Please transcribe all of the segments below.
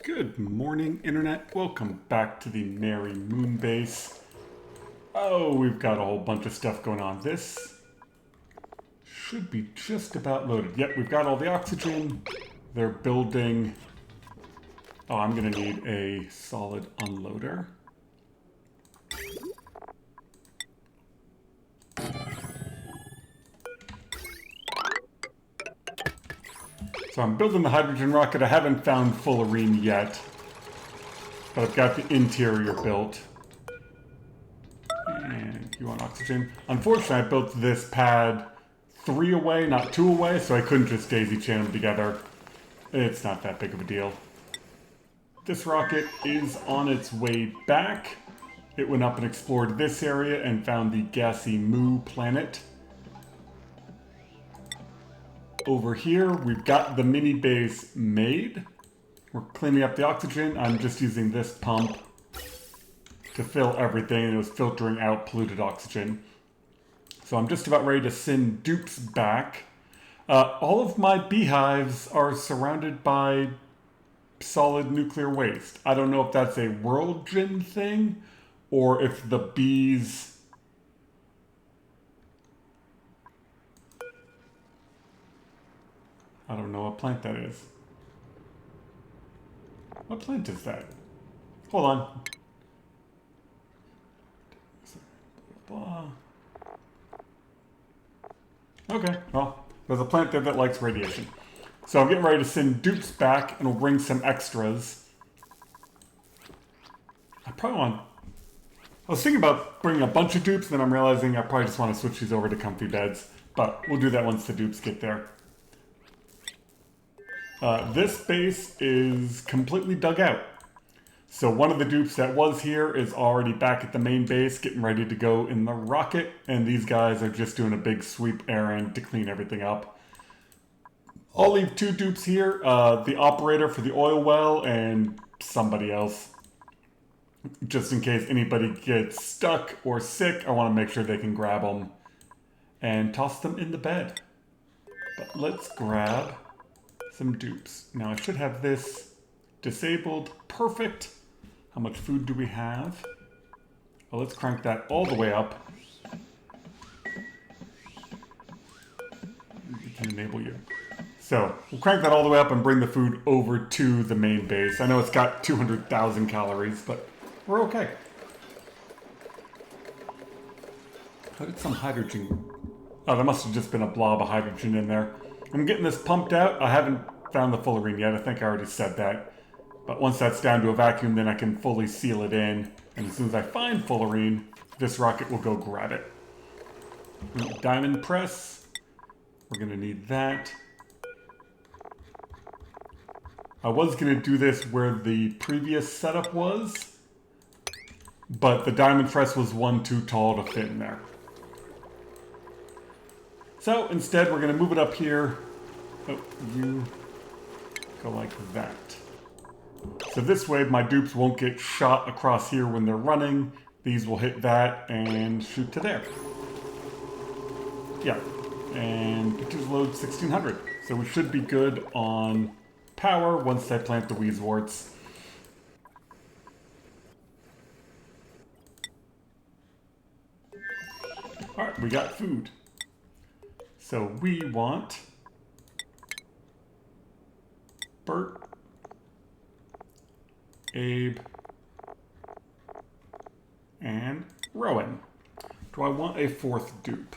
Good morning, Internet. Welcome back to the merry Moonbase. Oh, we've got a whole bunch of stuff going on. This should be just about loaded. Yep, we've got all the oxygen. They're building... Oh, I'm going to need a solid unloader. So I'm building the hydrogen rocket. I haven't found fullerene yet, but I've got the interior built. And you want oxygen? Unfortunately, I built this pad 3 away, not 2 away, so I couldn't just daisy chain them together. It's not that big of a deal. This rocket is on its way back. It went up and explored this area and found the gassy Moo planet. Over here, we've got the mini base made. We're cleaning up the oxygen. I'm just using this pump to fill everything, and it was filtering out polluted oxygen. So I'm just about ready to send dupes back. All of my beehives are surrounded by solid nuclear waste. I don't know if that's a world gym thing, or if the bees... I don't know what plant that is. What plant is that? Hold on. Blah. Okay, well, there's a plant there that likes radiation. So I'm getting ready to send dupes back, and we'll bring some extras. I was thinking about bringing a bunch of dupes, then I'm realizing I probably just want to switch these over to comfy beds. But we'll do that once the dupes get there. This base is completely dug out. So one of the dupes that was here is already back at the main base, getting ready to go in the rocket, and these guys are just doing a big sweep errand to clean everything up. I'll leave 2 dupes here, the operator for the oil well and somebody else. Just in case anybody gets stuck or sick, I want to make sure they can grab them and toss them in the bed. But let's grab some dupes. Now I should have this disabled. Perfect. How much food do we have? Well, let's crank that all the way up. We can enable you. So we'll crank that all the way up and bring the food over to the main base. I know it's got 200,000 calories, but we're okay. How did some hydrogen... Oh, there must have just been a blob of hydrogen in there. I'm getting this pumped out. I haven't found the fullerene yet. I think I already said that. But once that's down to a vacuum, then I can fully seal it in. And as soon as I find fullerene, this rocket will go grab it. Diamond press. We're going to need that. I was going to do this where the previous setup was, but the diamond press was one too tall to fit in there. So instead, we're going to move it up here. Oh, you go like that. So this way, my dupes won't get shot across here when they're running. These will hit that and shoot to there. Yeah, and pictures load 1600. So we should be good on power once I plant the Weezeworts. Alright, we got food. So we want Bert, Abe, and Rowan. Do I want a 4th dupe?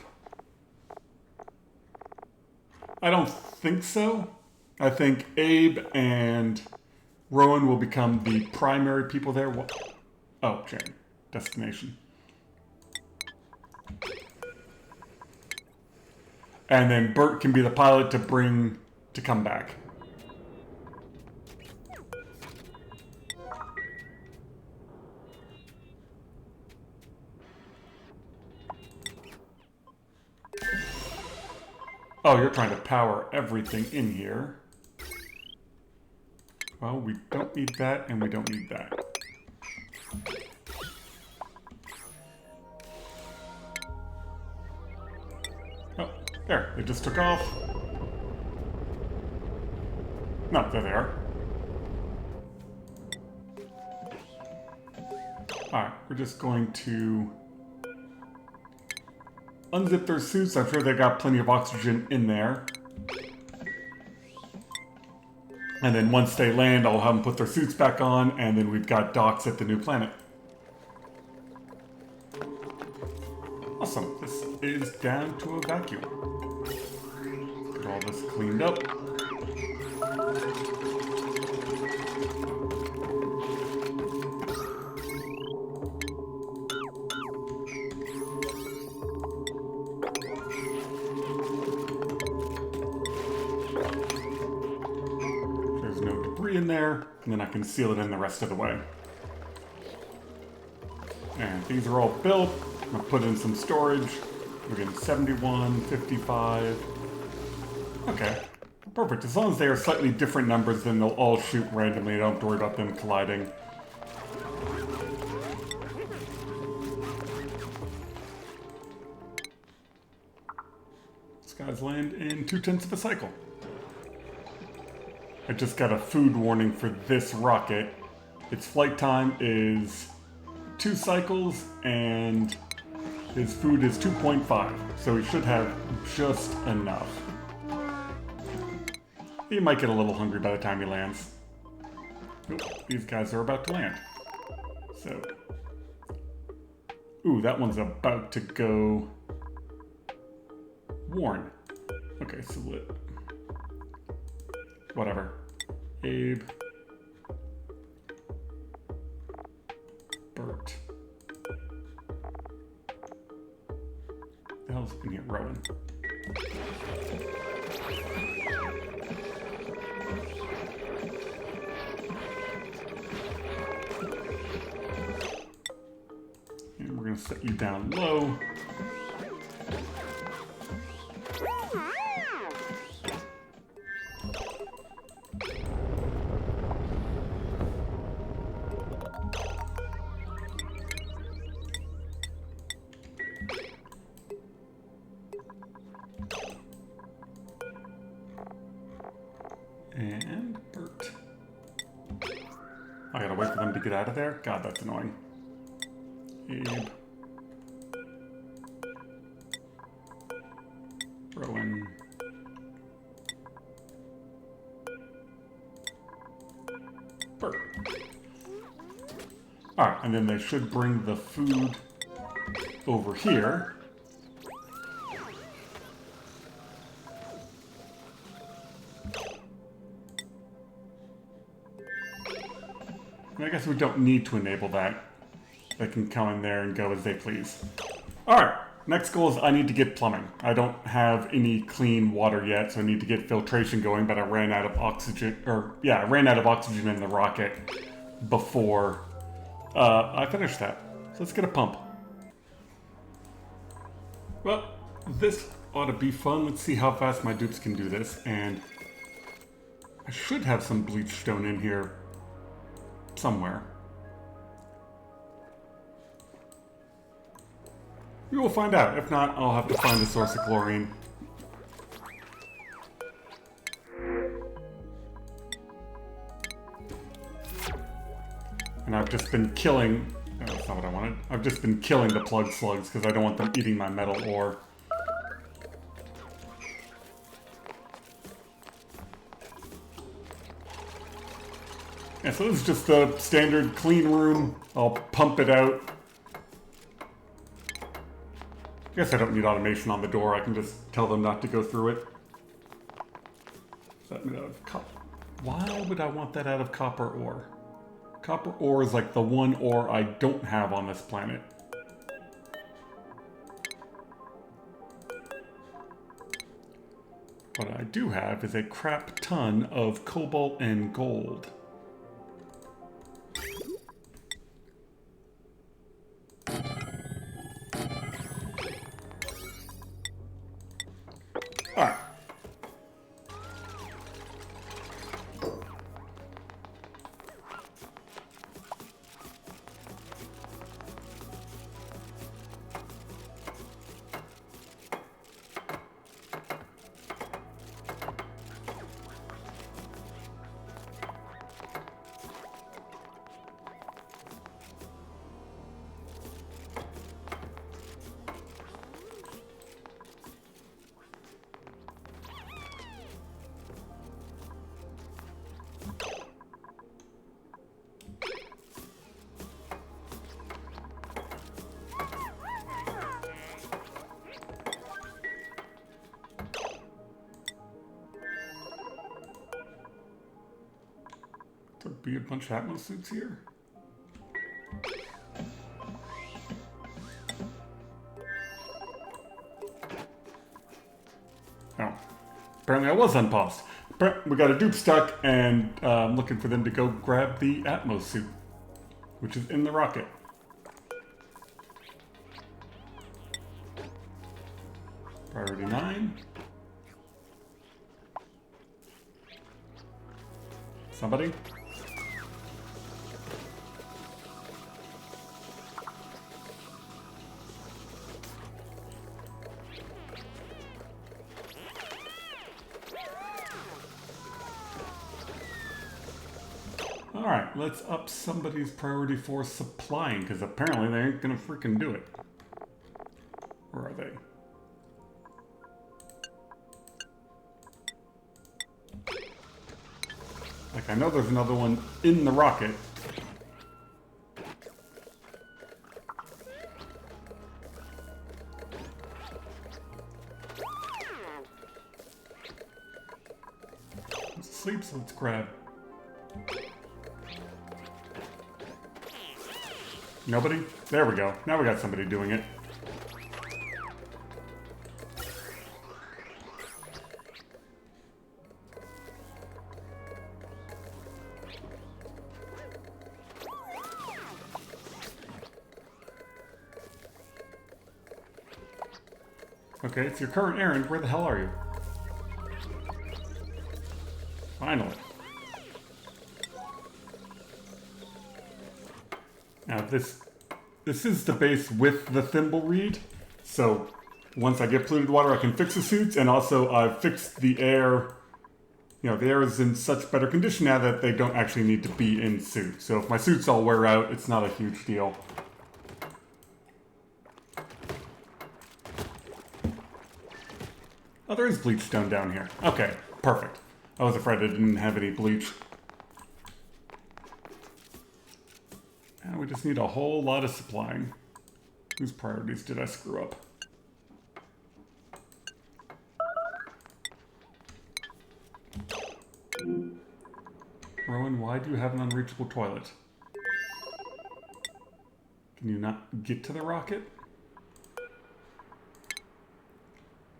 I don't think so. I think Abe and Rowan will become the primary people there. Oh, Jane. Destination. And then Bert can be the pilot to come back. Oh, you're trying to power everything in here. Well, we don't need that, and we don't need that. Oh, there. They just took off. No, there they are. Alright, we're just going to unzip their suits. I'm sure they got plenty of oxygen in there. And then once they land, I'll have them put their suits back on, and then we've got docks at the new planet. Awesome. This is down to a vacuum. Get all this cleaned up. There's no debris in there, and then I can seal it in the rest of the way. And these are all built. I'm gonna put in some storage. We're getting 71, 55. Okay, perfect. As long as they are slightly different numbers, then they'll all shoot randomly. I don't have to worry about them colliding. These guys land in 2/10 of a cycle. I just got a food warning for this rocket. Its flight time is 2 cycles, and his food is 2.5, so he should have just enough. He might get a little hungry by the time he lands. Oop, these guys are about to land. So, ooh, that one's about to go worn. Okay, so whatever. Abe. Bert. The hell's in here? Rowan. And we're gonna set you down low. And Bert. I gotta wait for them to get out of there? God, that's annoying. Abe. Rowan. Bert. Alright, and then they should bring the food over here. I guess we don't need to enable that. They can come in there and go as they please. Alright, next goal is I need to get plumbing. I don't have any clean water yet, so I need to get filtration going, but I ran out of oxygen, I ran out of oxygen in the rocket before I finished that. So let's get a pump. Well, this ought to be fun. Let's see how fast my dupes can do this, and I should have some bleach stone in here somewhere. We will find out. If not, I'll have to find a source of chlorine. And I've just been killing... Oh, that's not what I wanted. I've just been killing the plug slugs because I don't want them eating my metal ore. Yeah, so this is just the standard clean room. I'll pump it out. I guess I don't need automation on the door. I can just tell them not to go through it. Is that made out of copper? Why would I want that out of copper ore? Copper ore is like the one ore I don't have on this planet. What I do have is a crap ton of cobalt and gold. Alright. There'd be a bunch of Atmos suits here. Oh. Apparently I was unpaused. We got a dupe stuck, and I'm looking for them to go grab the Atmos suit, which is in the rocket. Priority 9. Somebody? Alright, let's up somebody's priority for supplying, because apparently they ain't gonna freaking do it. Where are they? Like, I know there's another one in the rocket. It's asleep, so let's grab. Nobody? There we go. Now we got somebody doing it. Okay, it's your current errand. Where the hell are you? Finally. Now this is the base with the thimble reed, so once I get polluted water I can fix the suits, and also I've fixed the air. You know, the air is in such better condition now that they don't actually need to be in suit. So if my suits all wear out, it's not a huge deal. Oh, there is bleach stone down here. Okay, perfect. I was afraid I didn't have any bleach. And we just need a whole lot of supplying. Whose priorities did I screw up? Rowan, why do you have an unreachable toilet? Can you not get to the rocket?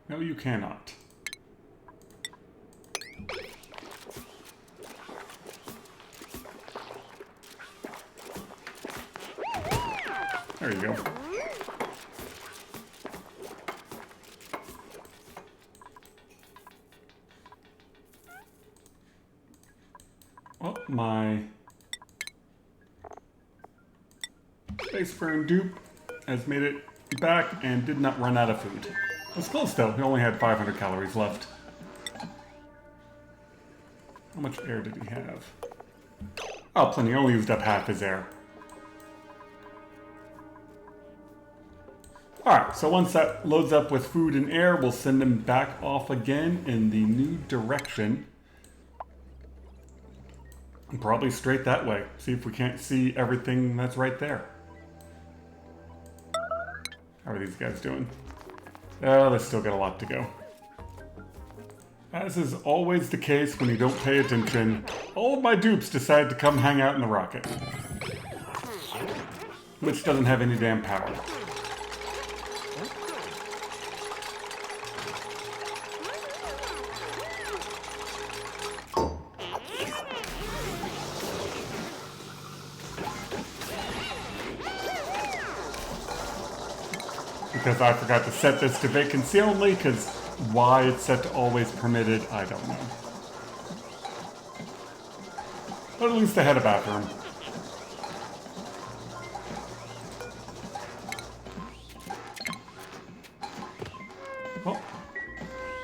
No, you cannot. There you go. Oh, my space burn dupe has made it back and did not run out of food. It was close though, he only had 500 calories left. How much air did he have? Oh, plenty, he only used up half his air. Alright, so once that loads up with food and air, we'll send him back off again in the new direction. And probably straight that way. See if we can't see everything that's right there. How are these guys doing? Oh, they still got a lot to go. As is always the case when you don't pay attention, all of my dupes decide to come hang out in the rocket. Which doesn't have any damn power. Because I forgot to set this to vacancy only, because why it's set to always permitted, I don't know. But at least I had a bathroom. Well,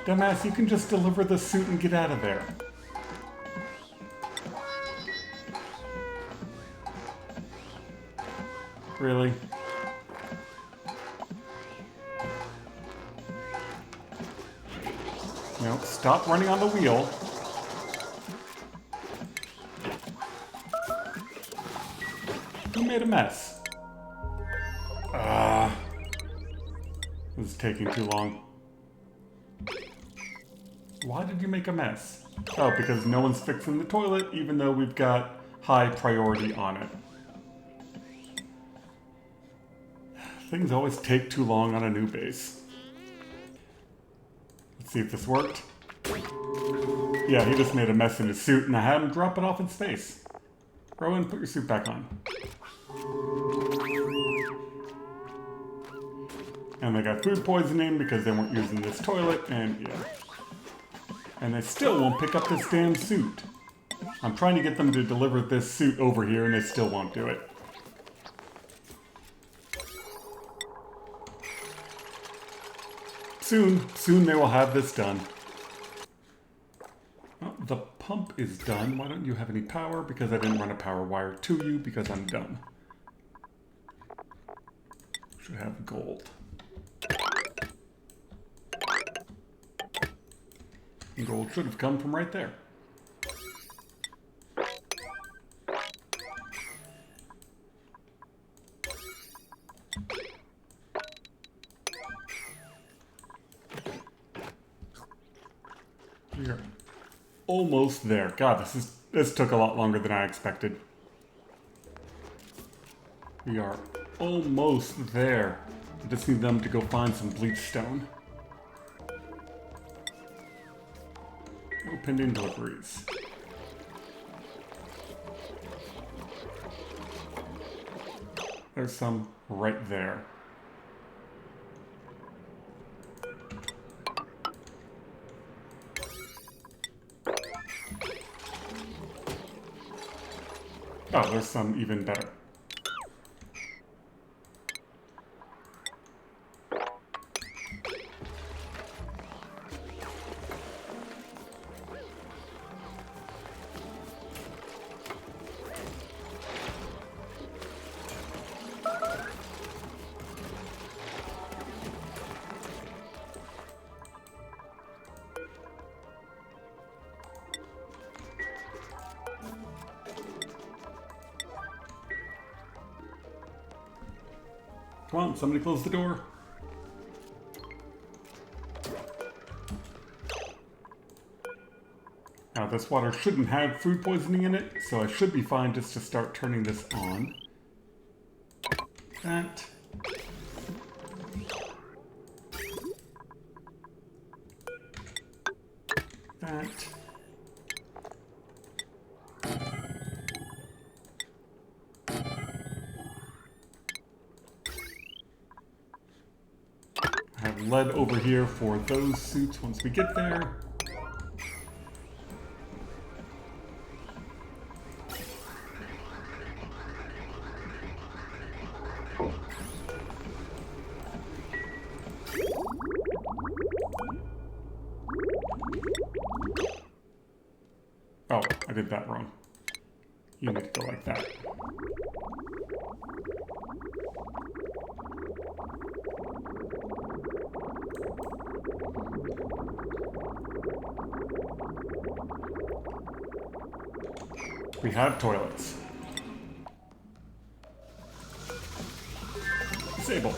dumbass, you can just deliver the suit and get out of there. Really? No, stop running on the wheel. Who made a mess? This is taking too long. Why did you make a mess? Oh, because no one's fixing the toilet, even though we've got high priority on it. Things always take too long on a new base. Let's see if this worked. Yeah, he just made a mess in his suit, and I had him drop it off in space. Rowan, put your suit back on. And they got food poisoning because they weren't using this toilet, and yeah. And they still won't pick up this damn suit. I'm trying to get them to deliver this suit over here, and they still won't do it. Soon they will have this done. Oh, the pump is done. Why don't you have any power? Because I didn't run a power wire to you because I'm dumb. Should have gold. Gold should have come from right there. We're almost there. God, this took a lot longer than I expected. We are almost there. I just need them to go find some bleach stone. No pending deliveries. There's some right there. Oh, there's some even better. Come on, somebody close the door. Now this water shouldn't have food poisoning in it, so I should be fine just to start turning this on. That. That. Lead over here for those suits once we get there. Oh, I did that wrong. You need to go like that. We have toilets. Disable.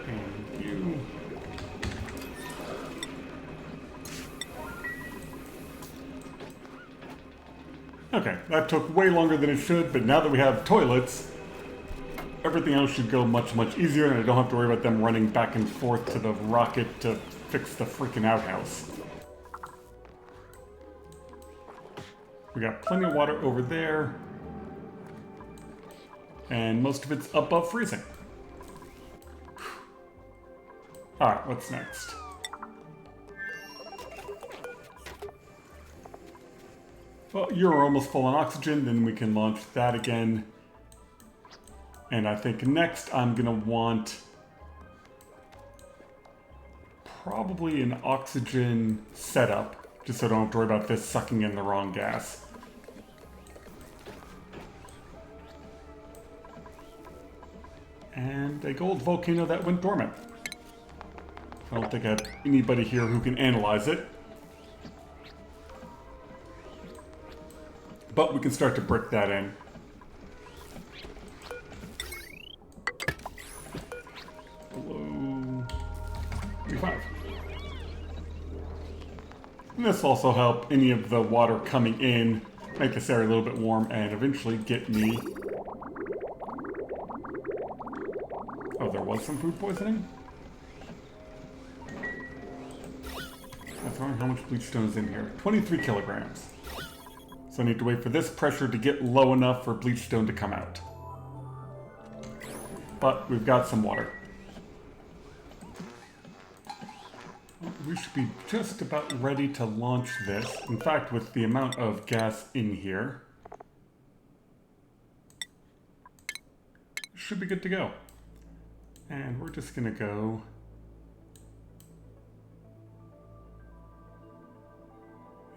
And you. Okay, that took way longer than it should, but now that we have toilets, everything else should go much, much easier, and I don't have to worry about them running back and forth to the rocket to fix the freaking outhouse. We got plenty of water over there, and most of it's above freezing. Alright, what's next? Well, you're almost full on oxygen, then we can launch that again. And I think next I'm gonna want probably an oxygen setup, just so I don't have to worry about this sucking in the wrong gas. And a gold volcano that went dormant. I don't think I have anybody here who can analyze it. But we can start to brick that in. Hello. 55. And this will also help any of the water coming in make this area a little bit warm and eventually get me... Oh, there was some food poisoning? That's wondering how much bleach stone is in here. 23 kilograms. So I need to wait for this pressure to get low enough for bleach stone to come out. But we've got some water. We should be just about ready to launch this. In fact, with the amount of gas in here, should be good to go. And we're just gonna go...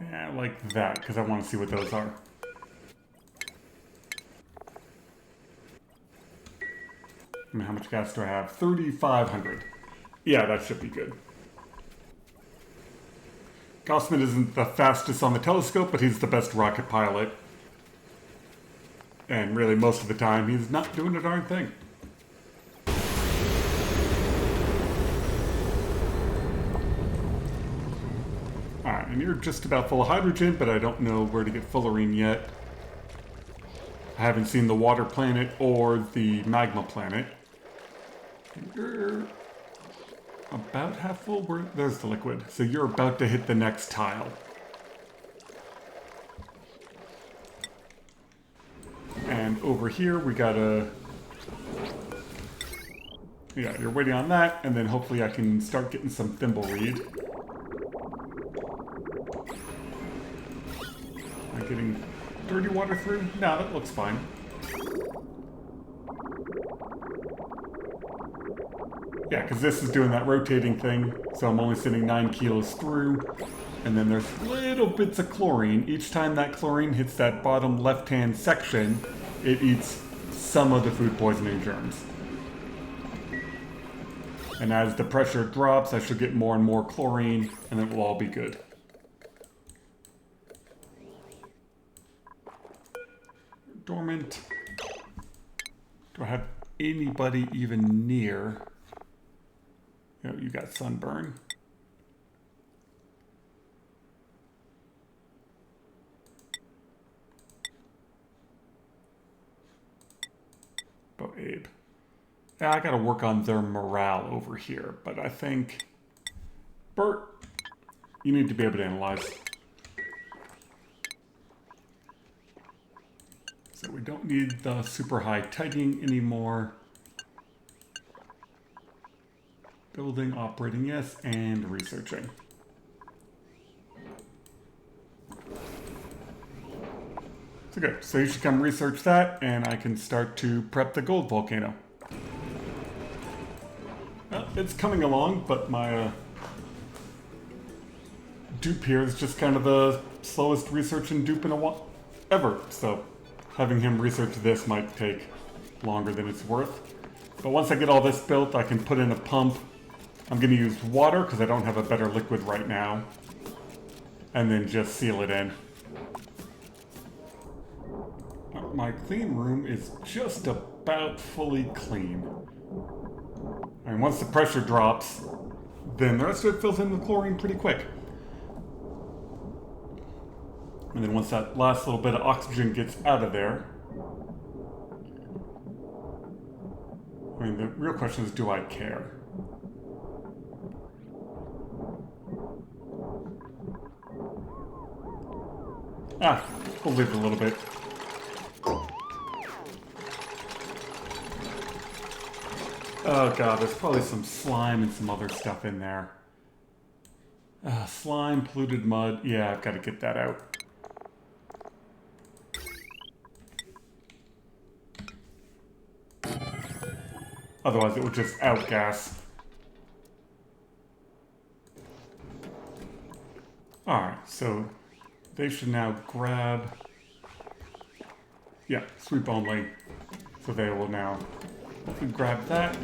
Yeah, like that, because I want to see what those are. I mean, how much gas do I have? 3,500. Yeah, that should be good. Gaussman isn't the fastest on the telescope, but he's the best rocket pilot. And really, most of the time, he's not doing a darn thing. Alright, and you're just about full of hydrogen, but I don't know where to get fullerene yet. I haven't seen the water planet or the magma planet. And you're about half full. There's the liquid. So you're about to hit the next tile. And over here, we gotta... Yeah, you're waiting on that, and then hopefully I can start getting some thimbleweed. Am I getting dirty water through? No, that looks fine. Yeah, because this is doing that rotating thing, so I'm only sending 9 kilos through. And then there's little bits of chlorine. Each time that chlorine hits that bottom left-hand section, it eats some of the food poisoning germs. And as the pressure drops, I should get more and more chlorine, and it will all be good. Dormant. Do I have anybody even near? Oh, you got sunburn. Oh, Abe. Yeah, I gotta work on their morale over here, but I think... Bert, you need to be able to analyze. So we don't need the super high tagging anymore. Building, operating, yes, and researching. So good. So you should come research that, and I can start to prep the gold volcano. Well, it's coming along, but my dupe here is just kind of the slowest researching dupe in a while ever. So having him research this might take longer than it's worth. But once I get all this built, I can put in a pump. I'm going to use water because I don't have a better liquid right now. And then just seal it in. My clean room is just about fully clean. And once the pressure drops, then the rest of it fills in with chlorine pretty quick. And then once that last little bit of oxygen gets out of there, I mean, the real question is, do I care? Ah, we'll leave it a little bit. Oh god, there's probably some slime and some other stuff in there. Slime, polluted mud. Yeah, I've got to get that out. Otherwise it would just outgas. Alright, so they should now grab... Yeah, sweep only. So they will now hopefully grab that.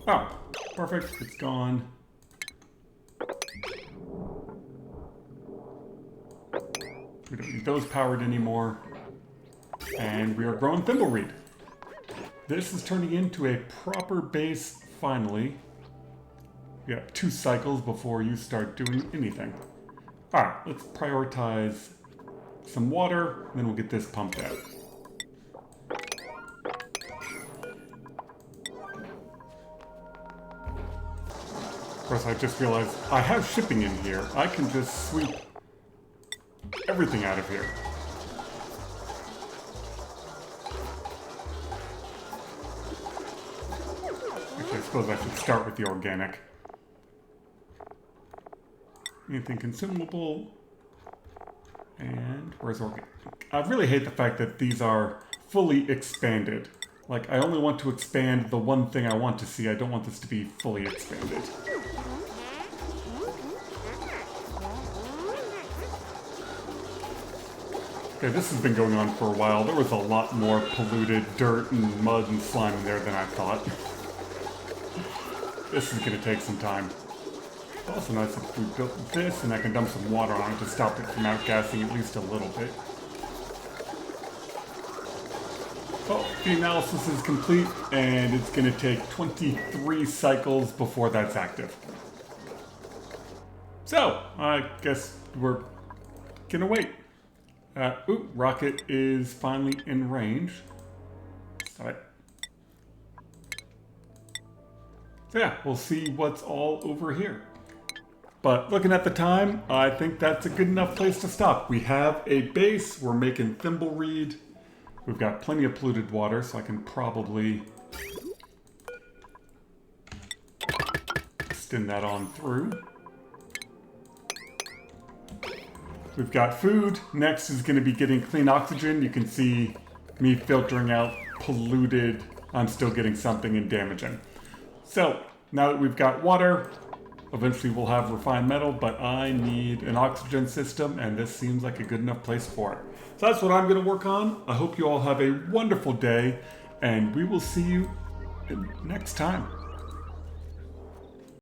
Oh, perfect, it's gone. We don't need those powered anymore. And we are growing thimbleweed. This is turning into a proper base finally. You got 2 cycles before you start doing anything. Alright, let's prioritize some water, and then we'll get this pumped out. Of course, I just realized I have shipping in here. I can just sweep everything out of here. Actually, I suppose I should start with the organic. Anything consumable. And where's organic? I really hate the fact that these are fully expanded. Like, I only want to expand the one thing I want to see. I don't want this to be fully expanded. Okay, this has been going on for a while. There was a lot more polluted dirt and mud and slime in there than I thought. This is going to take some time. It's also nice if we built this and I can dump some water on it to stop it from outgassing at least a little bit. Oh, the analysis is complete, and it's going to take 23 cycles before that's active. So, I guess we're going to wait. Ooh, rocket is finally in range. Sorry. So yeah, we'll see what's all over here. But looking at the time, I think that's a good enough place to stop. We have a base, we're making thimbleweed. We've got plenty of polluted water, so I can probably extend that on through. We've got food. Next is going to be getting clean oxygen. You can see me filtering out polluted. I'm still getting something and damaging. So now that we've got water, eventually we'll have refined metal, but I need an oxygen system, and this seems like a good enough place for it. So that's what I'm going to work on. I hope you all have a wonderful day, and we will see you next time.